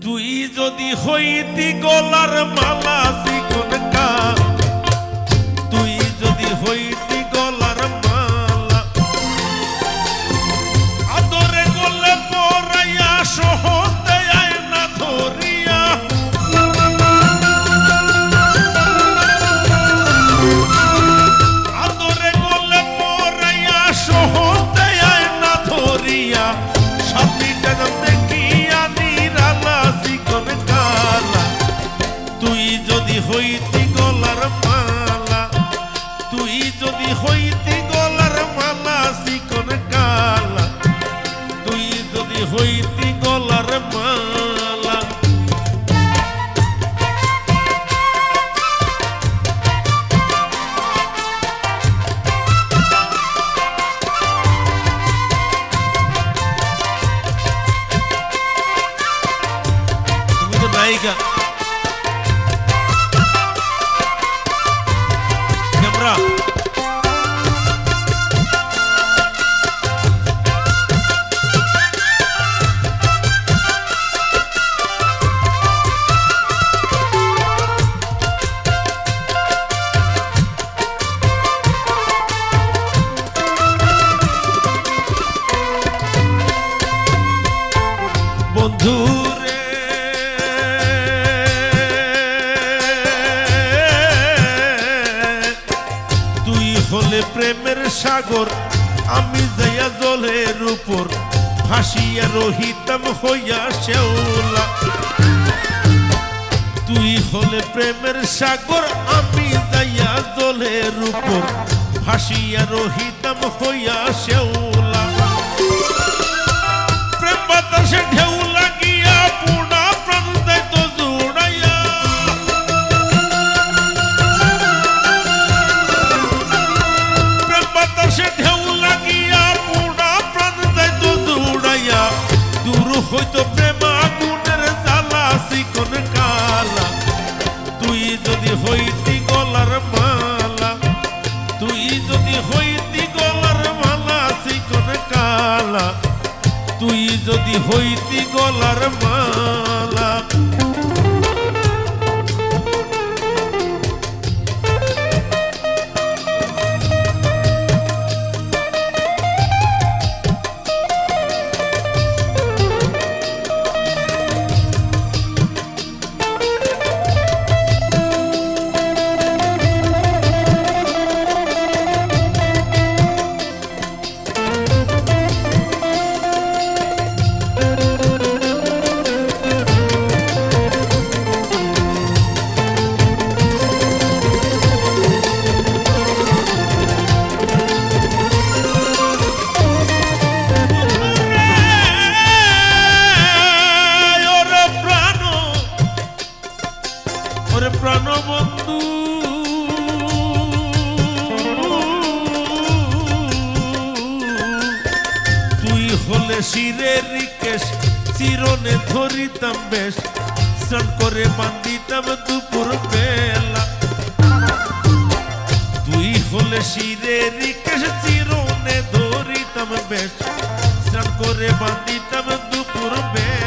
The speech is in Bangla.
তুই যদি হইতি গলার মালা চিকন কা, তুই যদি হইতি গলার মালা, আদরে গলে পরাইয়া সহজে আয়না ধরিয়া, আদরে গলে পরাইয়া সহজে আয়না ধরিয়া, সাথীটা দেখিয়া নিরালা চিকন কালা। তুই যদি হইতি গলার মালা, তুই যদি হইতি গলার মালা চিকন কালা, তুই যদি হইতি গলার মালা। তুমি তো নায়িকা, ক্যামেরা বন্ধুরে, তুই হলে প্রেমের সাগর, আমি যাইয়া জলের উপর ভাসিয়া রহিতাম হইয়া শেওলা। তুই হলে প্রেমের সাগর, আমি যাইয়া জলের উপর ভাসিয়া রহিতাম হইয়া শেওলা। প্রেম বাতাসে ঢেউ লাগিয়া পুনা প্রাণ যাইত জুড়াইয়া, প্রেম বাতাসে ঢেউ লাগিয়া পুনা প্রাণ যাইত জুড়াইয়া, দূর হইত প্রেম আগুনের জ্বালা চিকন কালা। তুই যদি হইতি গলার মালা, তুই যদি হইতি গলার মালা চিকন কালা, তুই যদি হইতি গলার মালা। প্রাণবন্ধু, তুই হলে শিরের রিকেশ, চিরনে ধরিতাম বেশ, স্নান করে বান্ধিতাম দুপুর বেলা। তুই হলে শিরের রিকেশ, চিরনে ধরিতাম বেশ, স্নান করে বান্ধিতাম দুপুর বেলা।